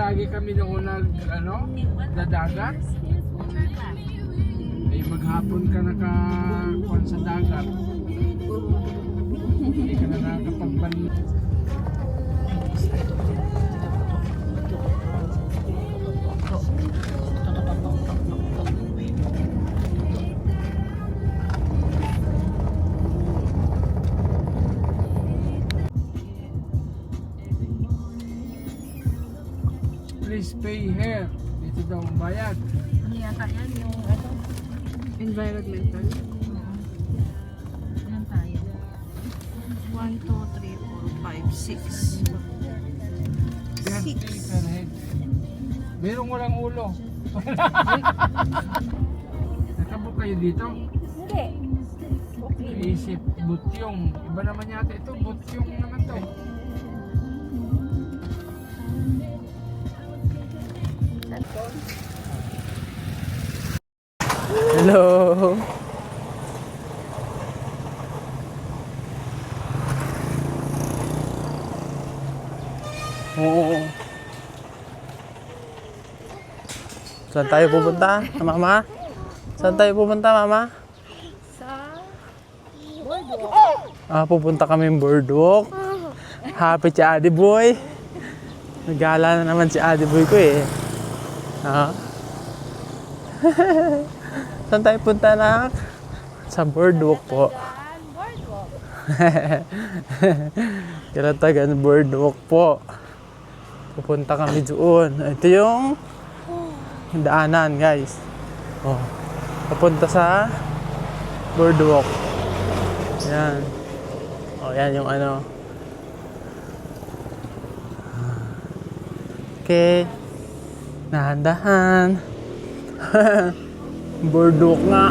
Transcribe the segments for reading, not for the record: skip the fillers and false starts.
lagi kami noon dadagat. Ay maghapon ka nakakuan sa dagat. Hindi ka na nakakapagbanlo. Please pay here. Dito daw ang bayad. Ano yata yan? Yung Environmental. Ilan tayo? 1, 2, 3, 4, 5, 6. Per head. Merong walang ulo. Nakabok kayo dito? Hindi. Okay. Isip, butyong. Iba naman yata ito. Butyong naman to. Hello. Oo. Saan tayo pupunta, Mama? Saan tayo pupunta, Mama? Sa Pupunta kami boardwalk. Happy si Adi Boy. Nagala na naman si Adi Boy ko eh. Saan tayo punta, nak? Sa boardwalk po. boardwalk. Kalatagan boardwalk po. Pupunta kami doon. Ito yung daanan, guys. Pupunta sa boardwalk. Yan. Yan yung ano. Okay. Dahan-dahan. Boardwalk nga.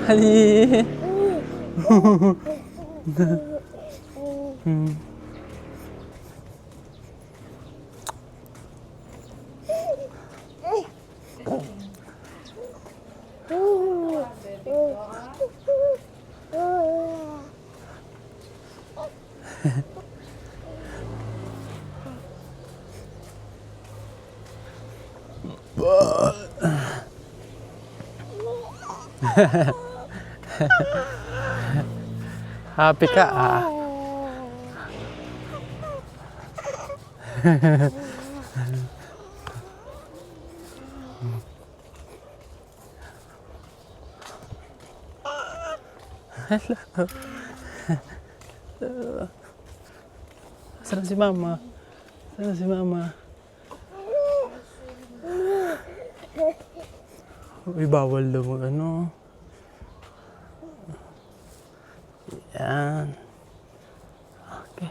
Hali. Happy ka Hello. Saan si Mama? Saan si Mama? Uy, bawal daw mag ano. Yan. Okay.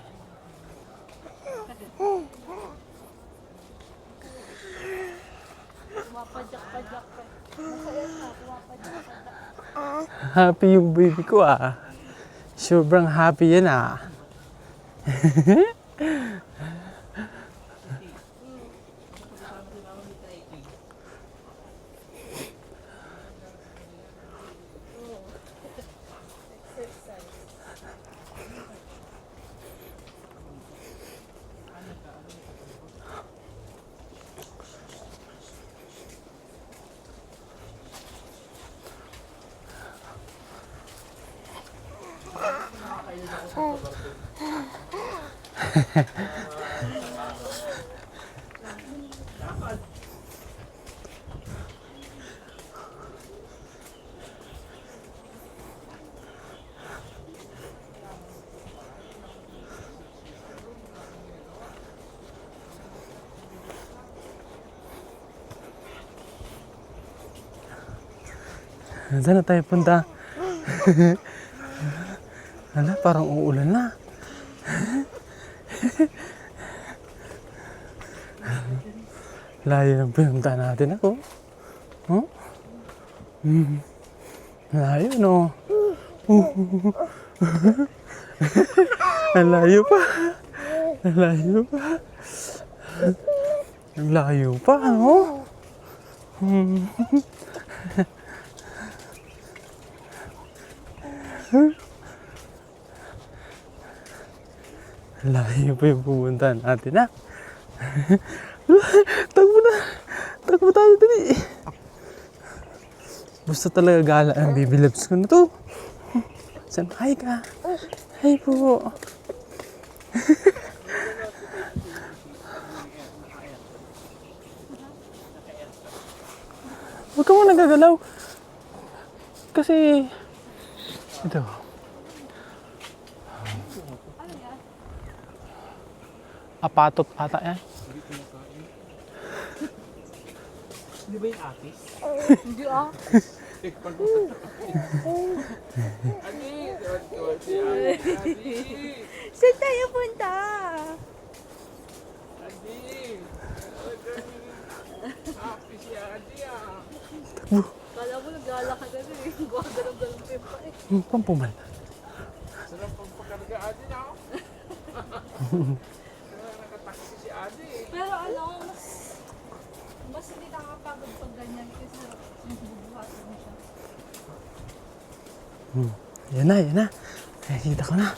Pumapadyak-padyak ka. Happy yung baby ko Sobrang happy yan Saan na tayo punta? Hala, parang uulan na. Layo ng pinunta natin ako. Layo, no? Ang layo pa. Ang layo pa. Ang layo pa, no? Layo pa yung pupuntahan natin, ha? Takbo na! Takbo tayo dali! Gusto talaga gala ang baby loves ko na to. San? Hi ka! Hi po! Huwag ka mo nagagalaw. Kasi... Ito. Apatot ata yan. Di ba yung atis? Hindi ah. Saan tayo punta? Happy si Adi ah. Kala mo naglalakad ka rin. Gawag-galong-galong pa eh. Pampumal. Sarap pang pagkarga Adi na ako. Nakataksi si Adi. Pero ano, mas hindi nakakapagod pag ganyan kasi bubuhatin mo siya. Yan na, yan na. Nakikita ko na.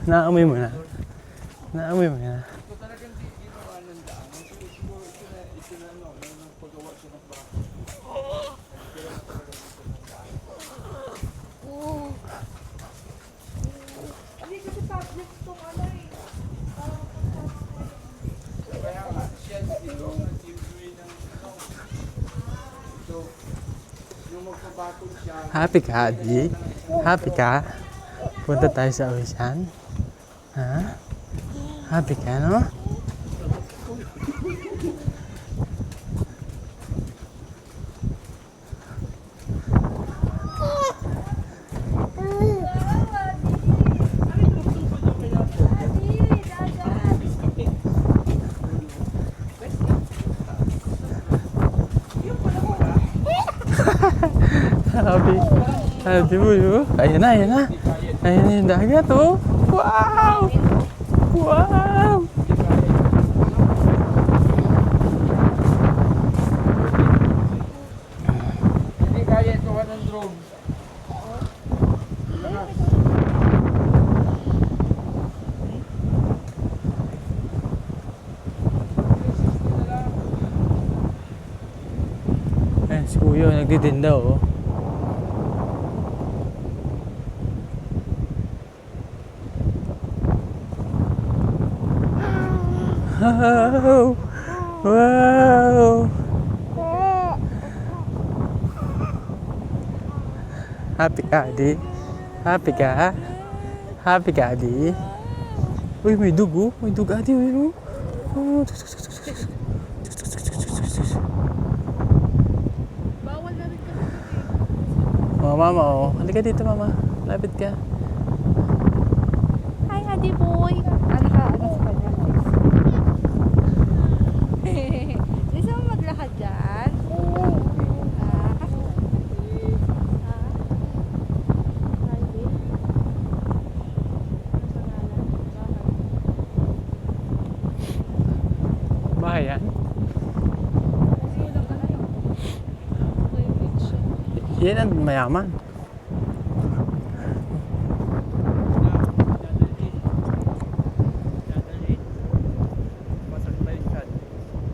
Naamoy mo na. Naamoy mo na. Ito talagang di ginawa ng daan. Siguro ito na ano, nang paggawa siya ng bahay. Hindi kasi public itong ano eh. Kaya nga siya dito ang nag-giveaway ng ano. Ito. Yung magpabatong siya. Happy ka, Adi? Happy ka? Punta tayo sa ocean? Ha? Happy ka, no? Happy. Happy mo yun. Ayan na, ayan na. Ayan na yung dagat, oh. Wow! Wow! Hindi kaya ito ng drone. Ayan, si Kuya, nagtitinda, oh. Wow! Wow! Happy ka, Adi? Happy ka? Happy ka, Adi? Uy, may dugo. May dugo, Adi. Uy, oh. Bawal na rin kasi. Oh, mama, oh. Halika dito, mama. Lapit ka. Hi, Adi boy. Ano ka? Ano sa kanya? Gusto mo maglakad dyan? Bahay yan? Yan ang mayaman.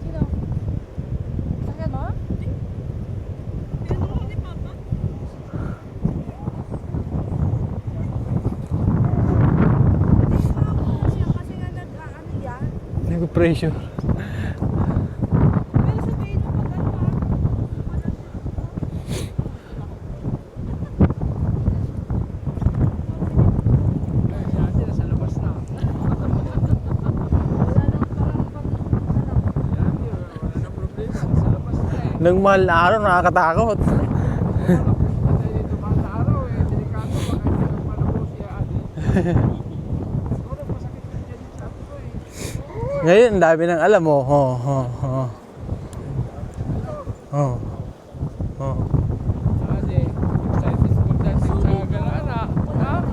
Sino? Saan mo? Kasi nga nag-ano yan. Nag-pressure. Pero sabihin mo maganda. Si Adi nasa labas na. Wala lang parang ano. Si Adi, wala na problema. Nasa labas na eh. Nang mahal na araw, nakakatakot. Kasi dito mga araw eh. Delikado pag hindi ng malabo si Adi. Siguro masakit na dyan yung sabi ko eh. Ngayon, ang dami nang alam mo. Oh, oh, oh. Oh. Oh. Adi, excited magdating sa Galana. Ah,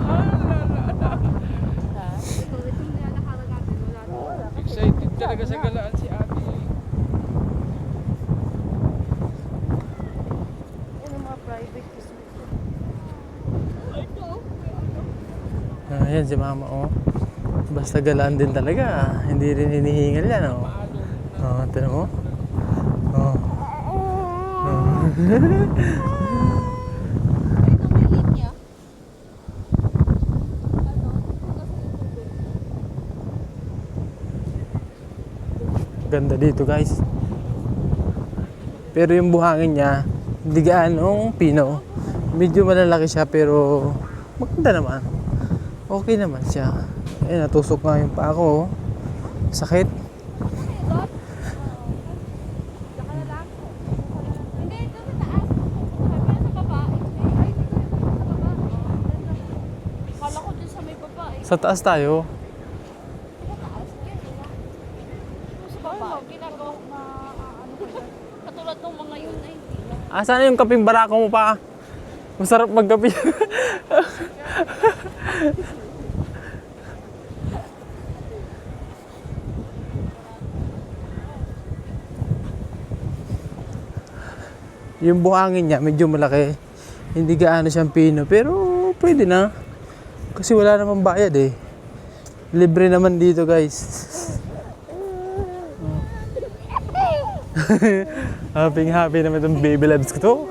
Ayan si mama, oh. Basta galaan din talaga. Hindi rin hinihingal yan, oh. Oh, tinan mo. Oh. Oh. Ganda dito, guys. Pero yung buhangin niya, hindi gaano pino. Medyo malalaki siya pero maganda naman. Okay naman siya. Eh, natusok nga yung paa ko. Oh. Sakit. Sa taas tayo. Katulad ng mga yun ay hindi lang. Asan yung kaping barako mo pa? Masarap magkape. Yung buhangin niya medyo malaki. Hindi gaano siyang pino pero pwede na. Kasi wala namang bayad eh. Libre naman dito, guys. Happy naman itong baby loves ko to.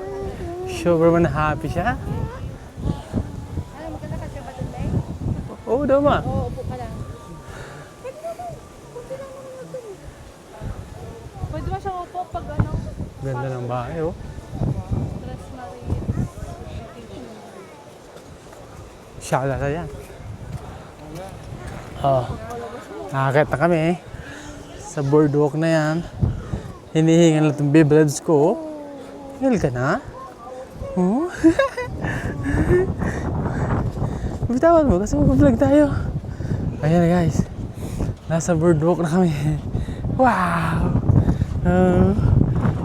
Sure man happy siya. Ano, maglalakad ka ba doon, Day? Oo daw ma. Oo, upo ka lang. Pwede mo siyang upo pag ano, Ganda ng bahay oh. dress marine. Shala na yan. Oh. Nakakita kami eh. Sa boardwalk na yan. Hinihingan lang itong baby loves ko. Hingal ka na? Oh? Bitawan mo kasi mag-vlog tayo. Ayan guys. Nasa boardwalk na kami. Wow!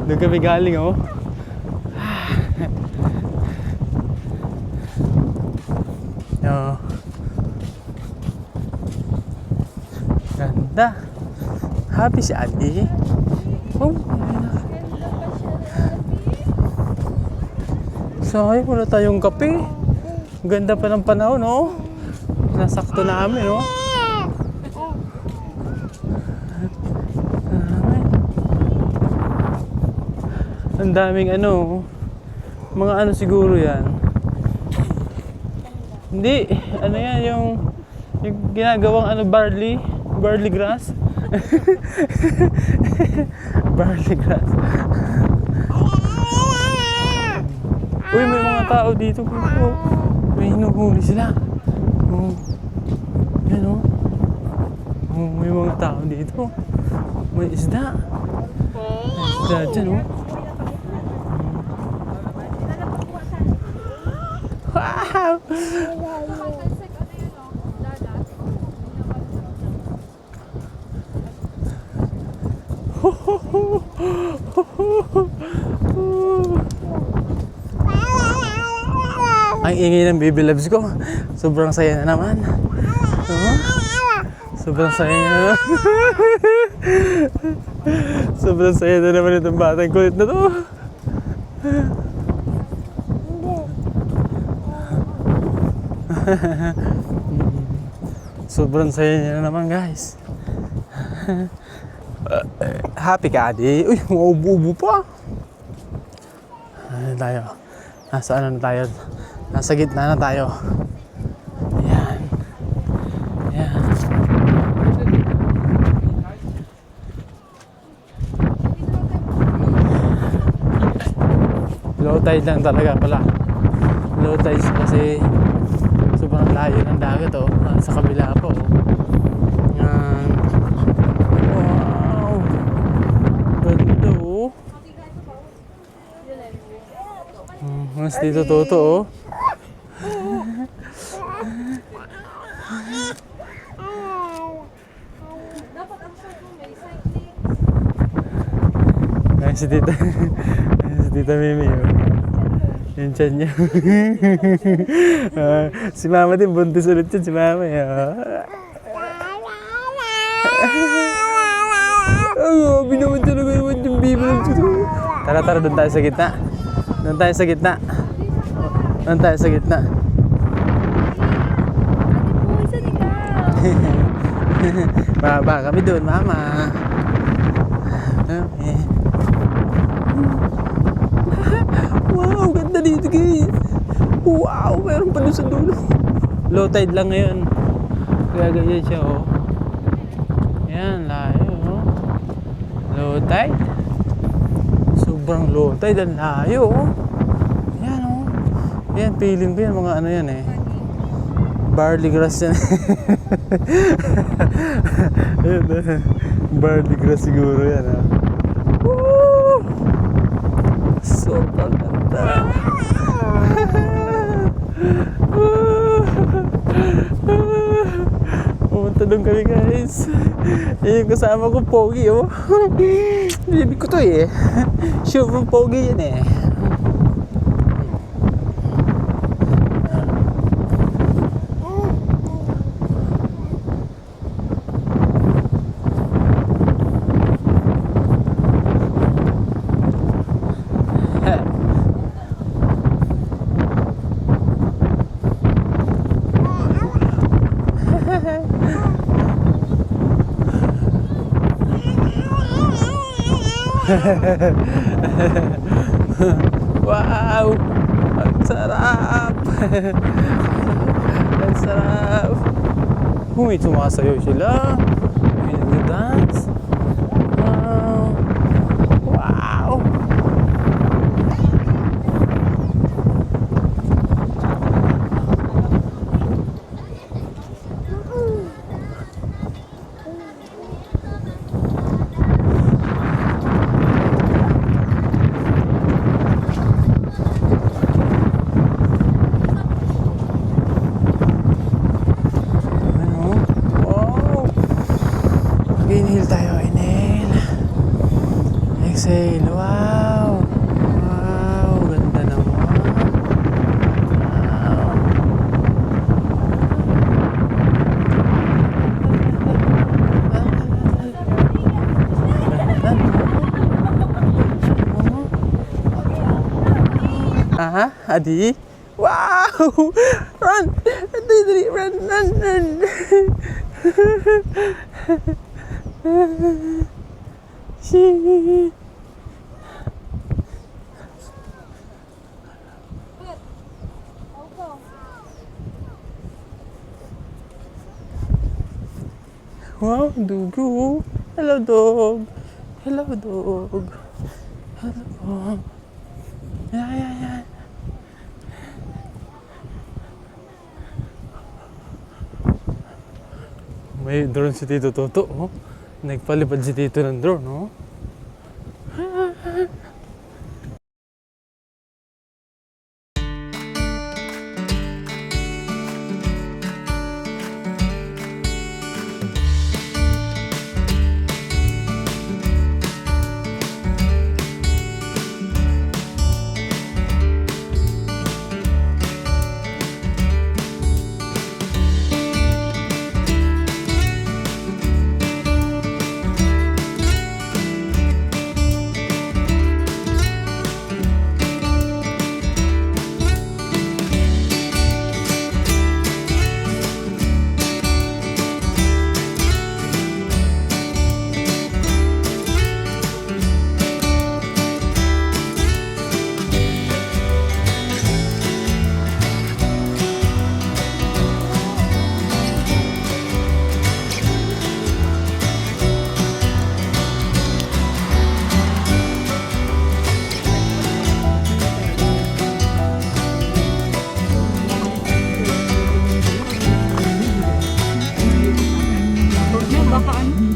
Doon kami galing oh. Oh. Ganda. Happy si Adi. Oh. Sayang wala tayong kape. Ganda pa ng panahon, no? Nasakto namin, no? Ang daming ano, mga ano siguro yan. Hindi, ano yan, yung ginagawang ano, barley grass. Barley grass. Uy, may mga tao dito. Oh. May hinuhuli sila. Oh. Yan oh. Oh, may mga tao dito. May isda. May isda dyan oh. Wow! Ang ingay ng baby loves ko. Sobrang saya na naman. Sobrang saya na. Sobrang saya na naman itong batang kulit na to. Sobrang saya niya na naman, guys. Happy ka, Adi? Uy, ubo pa. Ano tayo? Nasa ano na tayo? Nasa gitna na tayo. Ayan. Ayan. Low tide lang talaga pala. Low tide kasi sobrang layo ng dagat oh. Sa kabila po oh. Ayan. Wow! Ganda oh. Mas dito toto oh. Ayan si tita. Ayan si tita Mimi oh. Yung tiyan niya. Si mama din, buntis ulit yun si mama. Ay, binaman talaga naman yung bibig. Tara, doon tayo sa gitna. Doon tayo sa gitna. Doon tayo sa gitna. Isa Baba kami doon, mama. Okay. Wow, ganda dito guys. Wow, meron pa doon sa dulo. Low tide lang ngayon. Kaya ganyan siya, oh. Yan, layo, oh. Low tide. Sobrang low tide, ang layo, oh. Yan, oh. Yan, feeling ko yan, mga ano yan, eh. Barley grass yan. Ayan, barley grass siguro yan, ah. Woo! Sobrang ganda. Pumunta doon kami guys. Yung kasama ko, Pogi, oh. Bibig ko to eh. Sure from Pogi yan eh. Wow! Ang sarap! Ang sarap! May sumasayaw sila. May nag-dance. Wow! Wow! Inhale tayo, inhale. Exhale, wow. Wow, ganda naman. Wow. Aha, Adi. Wow! Run! Dali, run, run, run. Wow, dugo. Hello, dog. Hello, dog. Hello. Yeah. May drone si Tito Toto, oh. Nagpalipad si Tito ng drone, oh. Baka ano?